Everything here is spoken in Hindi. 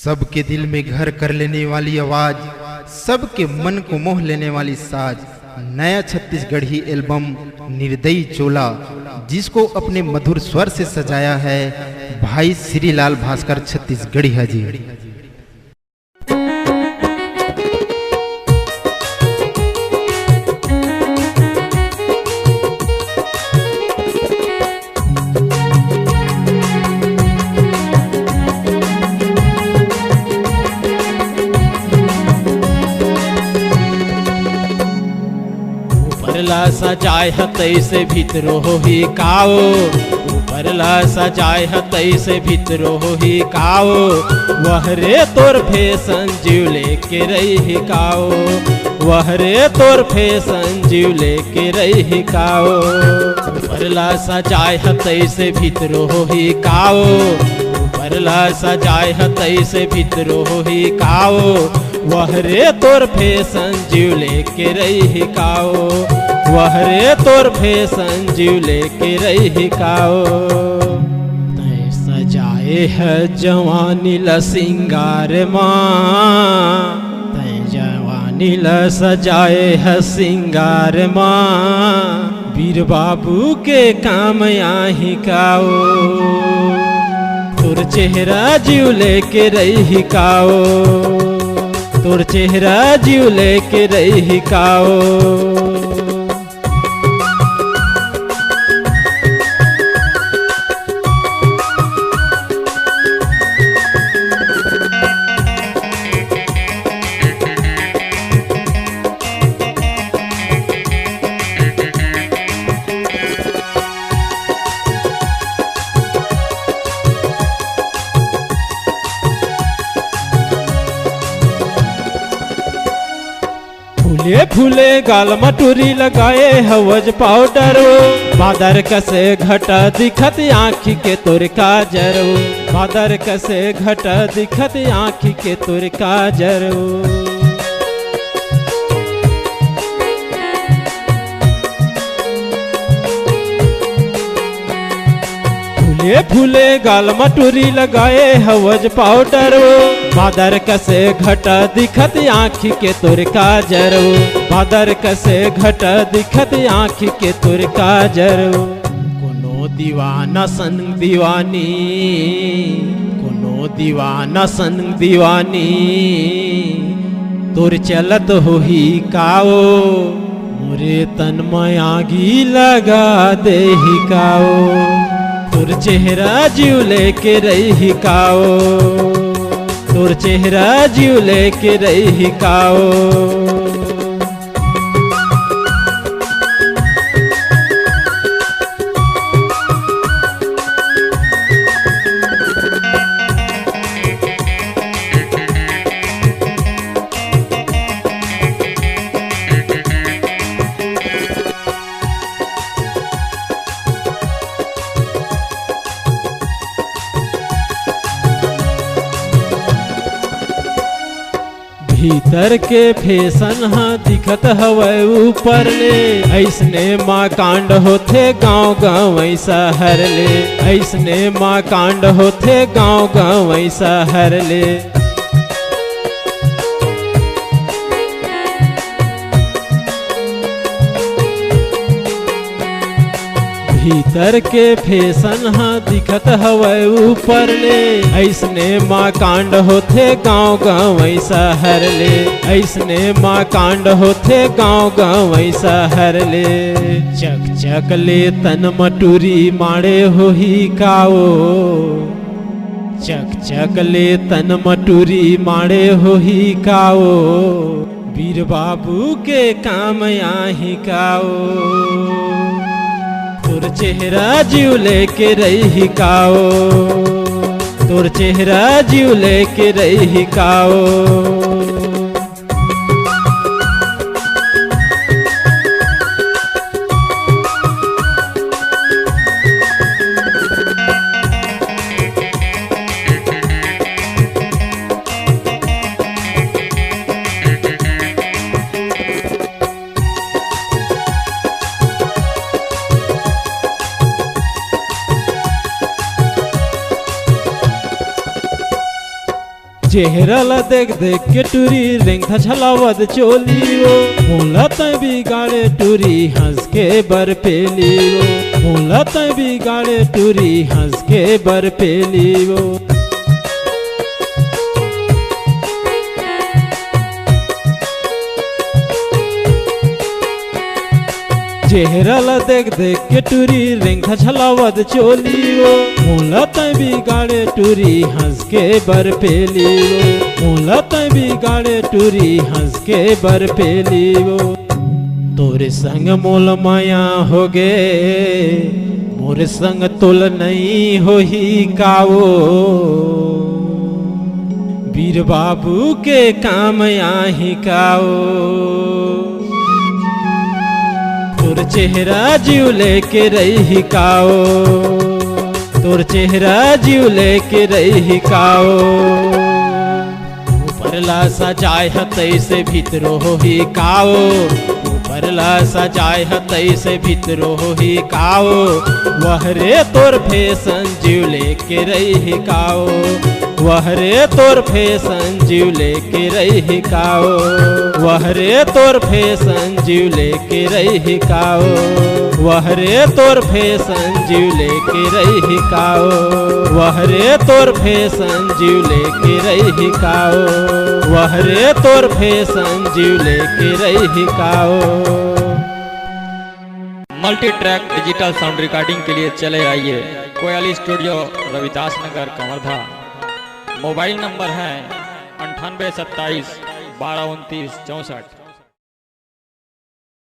सबके दिल में घर कर लेने वाली आवाज, सबके मन को मोह लेने वाली साज, नया छत्तीसगढ़ी एल्बम निर्दयी चोला, जिसको अपने मधुर स्वर से सजाया है भाई श्रीलाल भास्कर छत्तीसगढ़ी जी। ऊपरला सजाय हतई से भीतरो ही काओ, ऊपरला सजाय हतई से भीतरो ही काओ, वहरे तोर फैशन जीव लेके रही काओ, वहरे तोर फैशन जीव लेके रही काओ। ऊपरला सजाय हतई से भीतरो ही काओ, ऊपरला सजाय हतई से भीतरो ही काओ, वहरे तोर फैशन जीव लेके रही काओ, वहरे तोर फैशन जीव लेके रही काओ। तै सजाए है जवानी ल सिंगार माँ, तै जवानी ल सजाए है सिंगार माँ, वीर बाबू के काम आही काओ, तोर चेहरा जीव लेके रही काओ, तोर चेहरा जीव लेके रही काओ। फूले फूले गाल मटूरी लगाए हवज पाउडर, बादर कसे घटा दिखत आँखी के तोर काजर, बादर कसे घटा दिखत आँखी के तोर काजर। फूले फूले गाल मटूरी लगाए हवज पाउडर, बादर कसे घटा दिखत आँखी के तोर काजर, बादर कसे घटा दिखत आँखी के तोर काजर। कोनो दीवाना संग दीवानी, कोनो दीवाना संग दीवानी, तोर चलत हो ही काओ, मोरे तन में आगी लगा दे ही काओ, तोर चेहरा जीव लेके रही काओ, तोर चेहरा जीव लेके रही काओ। भीतर के फैशन हा दिखत हवै ऊपर ले, ऐसने माँ कांड होथे गाँव गाँव शहर ले, ऐसने माँ कांड होथे गाँव गाँव शहर ले। भीतर के फैशन हा दिखत हवै ऊपर ले, ऐसने माँ कांड होथे गाँव गाँव शहर ले, ऐसने माँ कांड होथे गाँव गाँव शहर ले। चक चक ले तन मटूरी मारे हो ही काओ, चक चक ले तन मटूरी मारे हो ही काओ, वीर बाबू के काम आही काओ, तोर चेहरा जीव लेके रही काओ, तोर चेहरा जीव लेके रही काओ। चेहरा देख देख के टूरी रेंग था छलावत चोली वो मोला तय बिगाड़े टूरी हंस के बर पेली वो मोला तय बिगाड़े टूरी हंस के बर पेली वो चेहरा देख देख के टूरी रेंग था छलावत चोली वो मोला तय बिगाड़े टूरी हंस के बर पेली वो मोला तय बिगाड़े टूरी हंस के बर पेली वो तोरे संग मोल माया हो गे मोरे संग तुल नहीं हो ही काओ वीर बाबू के काम आही काओ तोर चेहरा जीव लेके रही काओ तोर चेहरा जीव लेके रही काओ ऊपरला सजाय हतई से भीतरो ही काओ ऊपरला सजाय हतई से भीतरो ही काओ वहरे तोर फैशन जीव लेके रही काओ वहरे तोर फैशन जीव लेके रही काओ वहरे तोर फैशन जीव लेके रही काओ वहरे तोर फैशन जीव लेके रही काओ वहरे तोर फैशन जीव लेके रही काओ वहरे तोर फैशन जीव लेके रही काओ। Multi track digital sound recording के लिए चले आइए Koyli studio Ravidas Nagar Kawardha. Mobile number है 9827 1229 64।